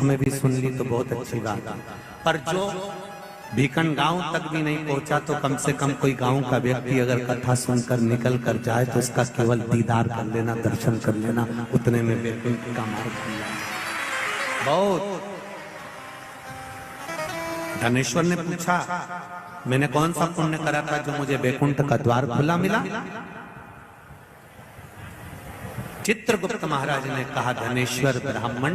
में भी सुन ली तो बहुत अच्छी बात है, पर जो भीकन गांव तक भी नहीं पहुंचा तो कम से कम कोई गांव का व्यक्ति अगर कथा सुनकर निकल कर जाए तो उसका केवल दीदार कर लेना, दर्शन कर लेना, उतने में वैकुंठ का मार्ग खुल जाए। बहुत धनेश्वर ने पूछा, मैंने कौन सा पुण्य करा था जो मुझे वैकुंठ का द्वार खुला मिला? चित्रगुप्त महाराज ने कहा, धनेश्वर ब्राह्मण,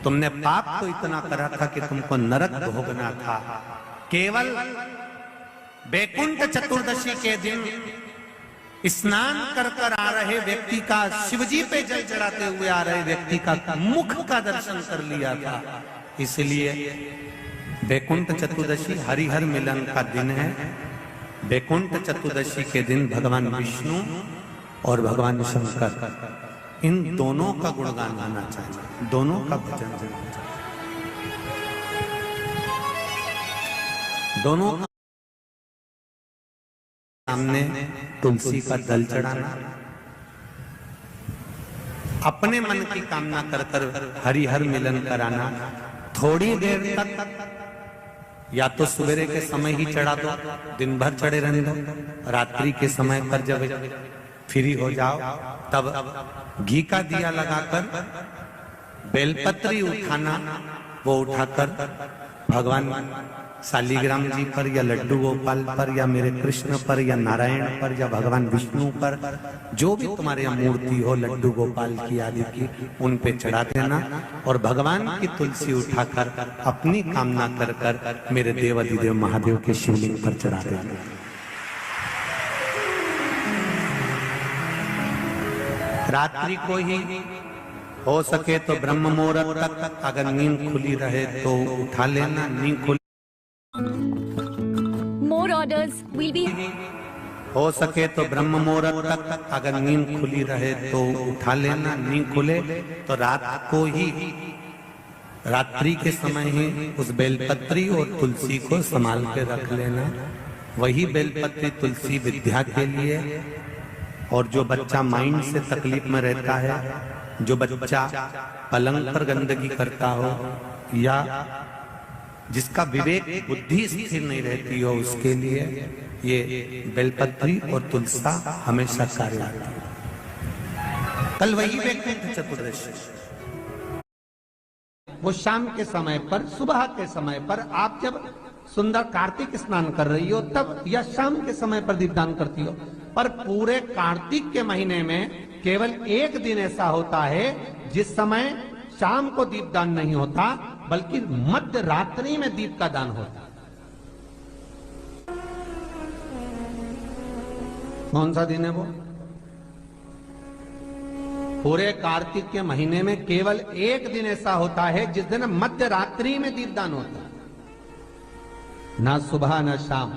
तुमने पाप तो इतना करा था कि तुमको नरक भोगना था। केवल वैकुंठ चतुर्दशी के दिन स्नान कर कर आ रहे व्यक्ति का, शिवजी पे जल चढ़ाते हुए आ रहे व्यक्ति का मुख का दर्शन कर लिया था। इसलिए वैकुंठ चतुर्दशी हरिहर मिलन का दिन है। वैकुंठ चतुर्दशी के दिन भगवान विष्णु और भगवान शंकर, इन दोनों का गुणगान गाना चाहिए, दोनों का भजन करना चाहिए, दोनों का सामने तुलसी का दल चढ़ाना, अपने मन की कामना कर कर हरिहर मिलन कराना। थोड़ी देर तक या तो सवेरे के समय ही चढ़ा दो, दिन भर चढ़े रहने दो, रात्रि के समय पर जब फ्री हो जाओ तब घी का दिया लगाकर बेलपत्री उठाना, वो उठाकर भगवान शालिग्राम जी पर या लड्डू गोपाल पर या मेरे कृष्ण पर या नारायण पर या भगवान विष्णु पर, जो भी तुम्हारे यहाँ मूर्ति हो लड्डू गोपाल की आदि की, उन पे चढ़ा देना और भगवान की तुलसी उठाकर अपनी कामना कर कर मेरे देवाधिदेव महादेव के शिवलिंग पर चढ़ा देना। रात्रि को ही हो सके तो ब्रह्म मुहूर्त तक अगर नींद खुली रहे तो उठा लेना, नींद खुली More orders will be हो सके तो ब्रह्म मुहूर्त तक अगर नींद खुली रहे तो उठा लेना, नींद खुले तो रात को ही, रात्रि के समय ही उस बेलपत्री और तुलसी को संभाल के रख लेना। वही बेलपत्री तुलसी विद्या के लिए, और जो बच्चा माइंड से तकलीफ में रहता है, जो बच्चा पलंग पर गंदगी करता हो या जिसका विवेक बुद्धि स्थिर नहीं रहती हो, उसके लिए ये बेलपत्री और तुलसा हमेशा कार्य आती है। कल वही वैकुंठ चतुर्दशी, वो शाम के समय पर, सुबह के समय पर, आप जब सुंदर कार्तिक स्नान कर रही हो तब, या शाम के समय पर दीपदान करती हो, पर पूरे कार्तिक के महीने में केवल एक दिन ऐसा होता है जिस समय शाम को दीपदान नहीं होता, बल्कि मध्य रात्रि में दीप का दान होता है। कौन सा दिन है वो? पूरे कार्तिक के महीने में केवल एक दिन ऐसा होता है जिस दिन मध्य रात्रि में दीपदान होता है, ना सुबह ना शाम।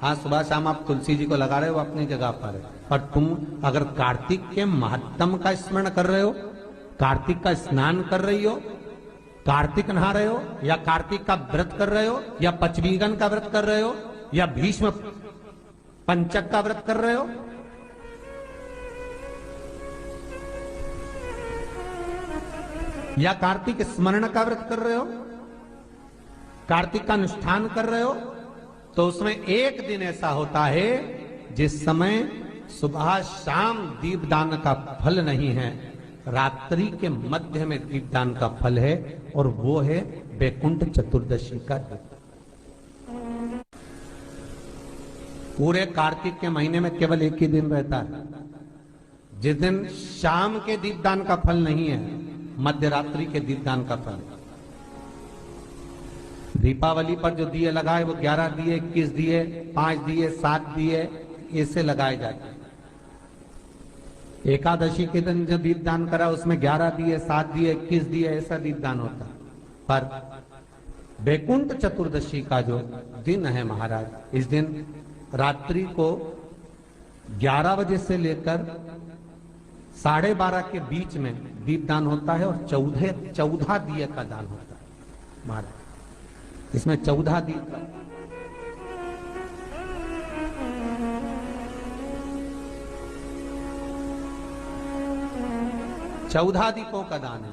हाँ, सुबह शाम आप तुलसी जी को लगा रहे हो अपनी जगह पर, पर तुम अगर कार्तिक के महत्तम का स्मरण कर रहे हो, कार्तिक का स्नान कर रही हो, कार्तिक नहा रहे हो, या कार्तिक का व्रत कर रहे हो, या पचवीगन का व्रत कर रहे हो, या भीष्म पंचक का व्रत कर रहे हो, या कार्तिक स्मरण का व्रत कर रहे हो, कार्तिक का अनुष्ठान कर रहे हो, तो उसमें एक दिन ऐसा होता है जिस समय सुबह शाम दीपदान का फल नहीं है, रात्रि के मध्य में दीपदान का फल है, और वो है वैकुंठ चतुर्दशी का दिन। पूरे कार्तिक के महीने में केवल एक ही दिन रहता है जिस दिन शाम के दीपदान का फल नहीं है, मध्य रात्रि के दीपदान का फल है। दीपावली पर जो दिए लगाए वो 11 दिए, 21 दिए, 5 दिए, 7 दिए, ऐसे लगाए जाते हैं। एकादशी के दिन जो दीपदान करा उसमें 11 दिए, 7 दिए, 21 दिए, ऐसा दीपदान होता है। पर वैकुंठ चतुर्दशी का जो दिन है महाराज, इस दिन रात्रि को 11 बजे से लेकर 12:30 के बीच में दीपदान होता है, और 14 दिए का दान होता है महाराज। इसमें 14 दीप, 14 दीपों का दान है।